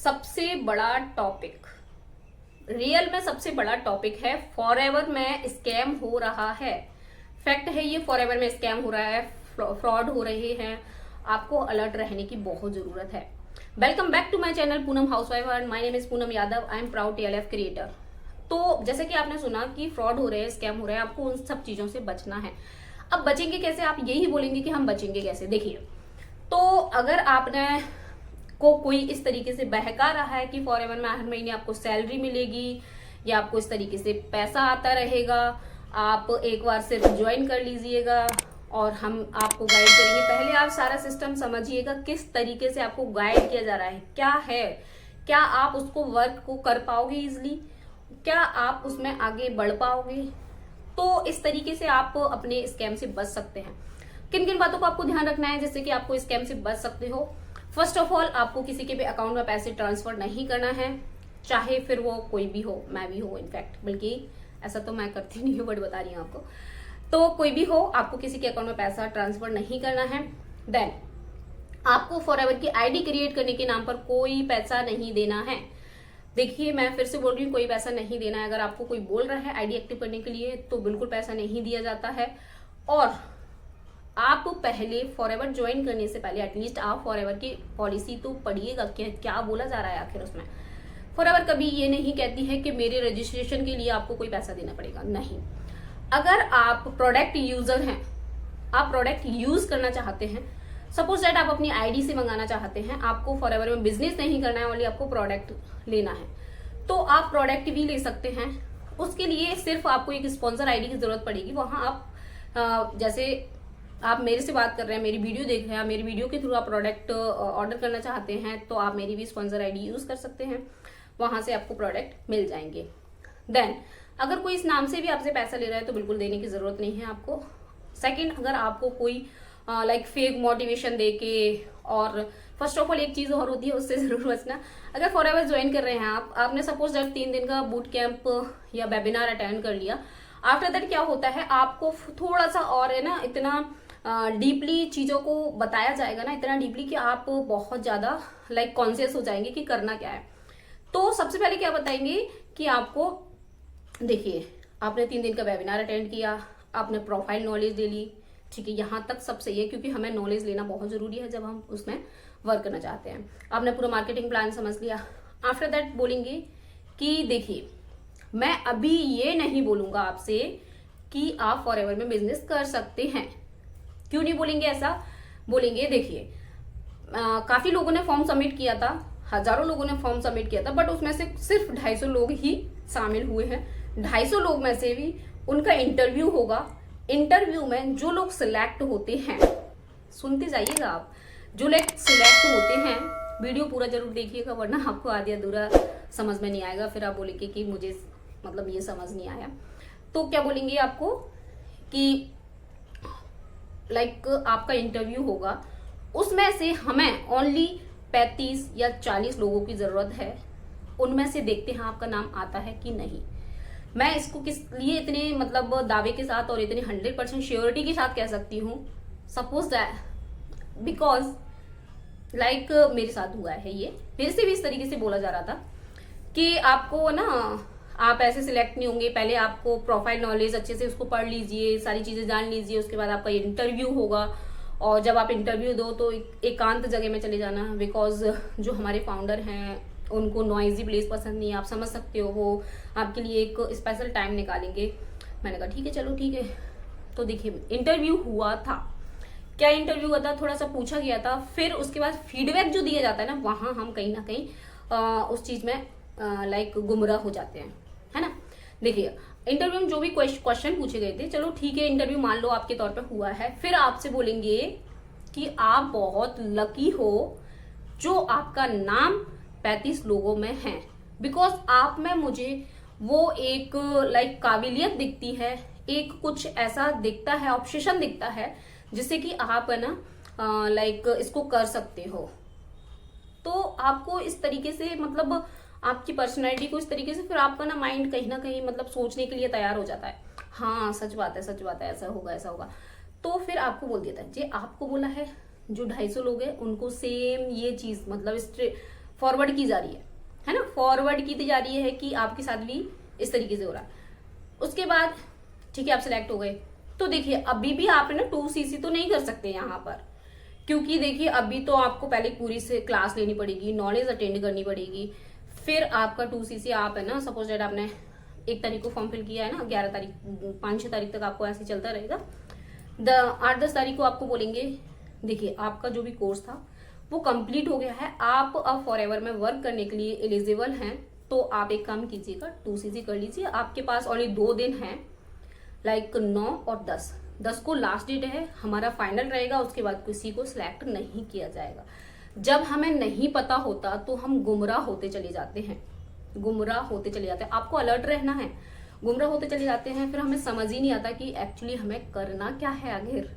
सबसे बड़ा topic, real में सबसे बड़ा टॉपिक है, फॉरएवर में स्कैम हो रहा है। फैक्ट है ये, फॉरएवर में स्कैम हो रहा है, फ्रॉड हो रहे हैं। आपको अलर्ट रहने की बहुत जरूरत है। Welcome back to my channel Poonam housewife and my name is Poonam Yadav. I am proud TLF creator. तो जैसे कि आपने सुना कि फ्रॉड हो रहे हैं, स्कैम हो रहे हैं, आपको उन सब चीजों से बचना है। अब बचेंगे कैसे? आप यही बोलेंगे कि हम बचेंगे कैसे। देखिए, तो अगर आपने को कोई इस तरीके से बहका रहा है कि फॉरएवर में हर महीने आपको सैलरी मिलेगी या आपको इस तरीके से पैसा आता रहेगा, आप एक बार सिर्फ ज्वाइन कर लीजिएगा और हम आपको गाइड करेंगे। पहले आप सारा सिस्टम समझिएगा, किस तरीके से आपको गाइड किया जा रहा है, क्या है, क्या आप उसको वर्क को कर पाओगे इजिली, क्या आप उसमें आगे बढ़ पाओगे। तो इस तरीके से आप अपने स्कैम से बच सकते हैं। किन किन बातों को आपको ध्यान रखना है जिससे कि आपको स्कैम से बच सकते हो। फर्स्ट ऑफ ऑल, आपको किसी के भी अकाउंट में पैसे ट्रांसफर नहीं करना है, चाहे फिर वो कोई भी हो, मैं भी हो इनफैक्ट, बल्कि ऐसा तो मैं करती नहीं हूँ बट बता रही हूँ आपको। तो कोई भी हो, आपको किसी के अकाउंट में पैसा ट्रांसफर नहीं करना है। देन आपको फॉरएवर की आईडी क्रिएट करने के नाम पर कोई पैसा नहीं देना है। देखिए, मैं फिर से बोल रही हूँ, कोई पैसा नहीं देना है। अगर आपको कोई बोल रहा है आईडी एक्टिव करने के लिए तो बिल्कुल पैसा नहीं दिया जाता है। और आप पहले फॉरएवर ज्वाइन करने से पहले एटलीस्ट आप फॉरएवर की पॉलिसी तो पढ़िएगा, क्या बोला जा रहा है आखिर उसमें। फॉरएवर कभी ये नहीं कहती है कि मेरे रजिस्ट्रेशन के लिए आपको कोई पैसा देना पड़ेगा, नहीं। अगर आप प्रोडक्ट यूजर हैं, आप प्रोडक्ट यूज करना चाहते हैं, सपोज दैट आप अपनी आईडी से मंगाना चाहते हैं, आपको फॉरएवर में बिजनेस नहीं करना है, ओनली आपको प्रोडक्ट लेना है, तो आप प्रोडक्ट भी ले सकते हैं। उसके लिए सिर्फ आपको एक स्पॉन्सर आईडी की जरूरत पड़ेगी। वहां आप जैसे आप मेरे से बात कर रहे हैं, मेरी वीडियो देख रहे हैं, मेरी वीडियो के थ्रू आप प्रोडक्ट ऑर्डर करना चाहते हैं तो आप मेरी भी स्पॉन्सर आईडी यूज कर सकते हैं, वहां से आपको प्रोडक्ट मिल जाएंगे। देन अगर कोई इस नाम से भी आपसे पैसा ले रहा है तो बिल्कुल देने की जरूरत नहीं है आपको। सेकंड, अगर आपको कोई लाइक फेक मोटिवेशन दे के, और फर्स्ट ऑफ ऑल एक चीज और होती है, उससे जरूर बचना। अगर फॉरएवर ज्वाइन कर रहे हैं आपने सपोज दैट 3 दिन का बूट कैंप या वेबिनार अटेंड कर लिया, आफ्टर दैट क्या होता है, आपको थोड़ा सा और है ना, इतना डीपली चीजों को बताया जाएगा ना, इतना डीपली कि आप बहुत ज्यादा लाइक कॉन्शियस हो जाएंगे कि करना क्या है। तो सबसे पहले क्या बताएंगे कि आपको, देखिए, आपने 3 दिन का वेबिनार अटेंड किया, आपने प्रोफाइल नॉलेज ले ली, ठीक है, यहाँ तक सब सही है क्योंकि हमें नॉलेज लेना बहुत जरूरी है जब हम उसमें वर्क करना चाहते हैं। आपने पूरा मार्केटिंग प्लान समझ लिया। आफ्टर दैट बोलेंगे कि देखिए, मैं अभी ये नहीं बोलूंगा आपसे कि आप फॉरएवर में बिजनेस कर सकते हैं। क्यों नहीं बोलेंगे ऐसा? बोलेंगे देखिए, काफी लोगों ने फॉर्म सबमिट किया था, हजारों लोगों ने फॉर्म सबमिट किया था, बट उसमें से सिर्फ 250 लोग ही शामिल हुए हैं। 250 लोग में से भी उनका इंटरव्यू होगा। इंटरव्यू में जो लोग सिलेक्ट होते हैं, सुनते जाइएगा आप, जो लोग सिलेक्ट होते हैं, वीडियो पूरा जरूर देखिएगा वरना आपको आधी अधूरा समझ में नहीं आएगा, फिर आप बोलेंगे कि मुझे मतलब ये समझ नहीं आया। तो क्या बोलेंगे आपको कि लाइक आपका इंटरव्यू होगा, उसमें से हमें ओनली 35 या 40 लोगों की जरूरत है, उनमें से देखते हैं आपका नाम आता है कि नहीं। मैं इसको किस लिए इतने मतलब दावे के साथ और इतने 100% श्योरिटी के साथ कह सकती हूँ, सपोज दैट बिकॉज लाइक मेरे साथ हुआ है ये, मेरे से भी इस तरीके से बोला जा रहा था कि आपको ना, आप ऐसे सिलेक्ट नहीं होंगे, पहले आपको प्रोफाइल नॉलेज अच्छे से उसको पढ़ लीजिए, सारी चीजें जान लीजिए, उसके बाद आपका इंटरव्यू होगा। और जब आप इंटरव्यू दो तो एकांत जगह में चले जाना, बिकॉज जो हमारे फाउंडर हैं उनको नॉइजी प्लेस पसंद नहीं है, आप समझ सकते हो, वो आपके लिए एक स्पेशल टाइम निकालेंगे। मैंने कहा ठीक है, चलो ठीक है। तो देखिए, इंटरव्यू हुआ था, क्या इंटरव्यू हुआ था, थोड़ा सा पूछा गया था, फिर उसके बाद फीडबैक जो दिया जाता है ना, वहां हम कहीं ना कहीं उस चीज में लाइक गुमराह हो जाते हैं, है ना। देखिए, इंटरव्यू में जो भी क्वेश्चन पूछे गए थे, चलो ठीक है, इंटरव्यू मान लो आपके तौर पे हुआ है, फिर आपसे बोलेंगे कि आप बहुत लकी हो जो आपका नाम 35 लोगों में है, बिकॉज आप में मुझे वो एक लाइक काबिलियत दिखती है, एक कुछ ऐसा दिखता है, ऑब्सेशन दिखता है, जिससे कि आप है ना लाइक इसको कर सकते हो। तो आपको इस तरीके से मतलब आपकी पर्सनैलिटी को इस तरीके से, फिर आपका ना माइंड कहीं ना कहीं मतलब सोचने के लिए तैयार हो जाता है, हाँ सच बात है, सच बात है, ऐसा होगा ऐसा होगा। तो फिर आपको बोल देता है, जी आपको बोला है जो 250 लोग हैं उनको सेम ये चीज मतलब फॉरवर्ड की जा रही है ना, फॉरवर्ड की जा रही है कि आपके साथ भी इस तरीके से हो रहा है। उसके बाद ठीक है, आप सिलेक्ट हो गए, तो देखिए अभी भी आप ना 2cc तो नहीं कर सकते यहाँ पर, क्योंकि देखिए अभी तो आपको पहले पूरी से क्लास लेनी पड़ेगी, नॉलेज अटेंड करनी पड़ेगी, फिर आपका 2cc आप है ना, सपोज दैट आपने 1 तारीख को फॉर्म फिल किया है ना, 11 तारीख 5-6 तारीख तक आपको ऐसे चलता रहेगा। 8-10 तारीख को आपको बोलेंगे देखिए आपका जो भी कोर्स था वो कंप्लीट हो गया है, आप अब फॉरएवर में वर्क करने के लिए एलिजिबल हैं, तो आप एक काम कीजिएगा 2cc कर लीजिए। आपके पास ओनली 2 दिन हैं, लाइक 9 और 10 को लास्ट डेट है, हमारा फाइनल रहेगा, उसके बाद किसी को सिलेक्ट नहीं किया जाएगा। जब हमें नहीं पता होता तो हम गुमराह होते चले जाते हैं, गुमराह होते चले जाते हैं। आपको अलर्ट रहना है, गुमराह होते चले जाते हैं, फिर हमें समझ ही नहीं आता कि एक्चुअली हमें करना क्या है आखिर,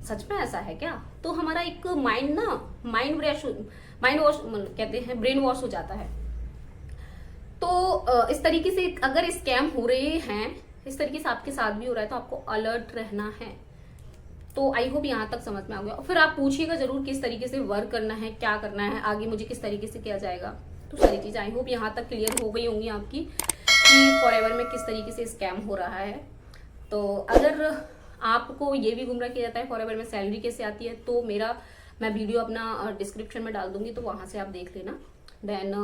सच में ऐसा है क्या। तो हमारा एक माइंड ना माइंड वॉश कहते हैं, ब्रेन वॉश हो जाता है। तो इस तरीके से अगर स्कैम हो रहे हैं, इस तरीके से आपके साथ भी हो रहा है, तो आपको अलर्ट रहना है। तो आई होप यहाँ तक समझ में आ गया। फिर आप पूछिएगा जरूर किस तरीके से वर्क करना है, क्या करना है, आगे मुझे किस तरीके से किया जाएगा। तो सारी चीजें आई होप यहाँ तक क्लियर हो गई होंगी आपकी कि फॉरएवर में किस तरीके से स्कैम हो रहा है। तो अगर आपको ये भी गुमराह किया जाता है फॉरएवर में सैलरी कैसे आती है, तो मैं वीडियो अपना डिस्क्रिप्शन में डाल दूंगी, तो वहां से आप देख लेना। देन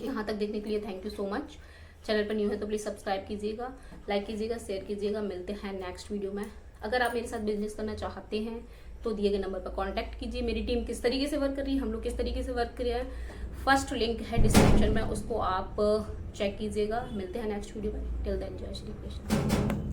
यहाँ तक देखने के लिए thank you so much. Channel पर न्यू है तो प्लीज सब्सक्राइब कीजिएगा, लाइक कीजिएगा, शेयर कीजिएगा। मिलते हैं नेक्स्ट वीडियो में। अगर आप मेरे साथ बिजनेस करना चाहते हैं तो दिए गए नंबर पर कांटेक्ट कीजिए। मेरी टीम किस तरीके से वर्क कर रही है, हम लोग किस तरीके से वर्क कर रहे हैं, फर्स्ट लिंक है डिस्क्रिप्शन में, उसको आप चेक कीजिएगा। मिलते हैं नेक्स्ट वीडियो में। टिल देन जय श्री कृष्ण।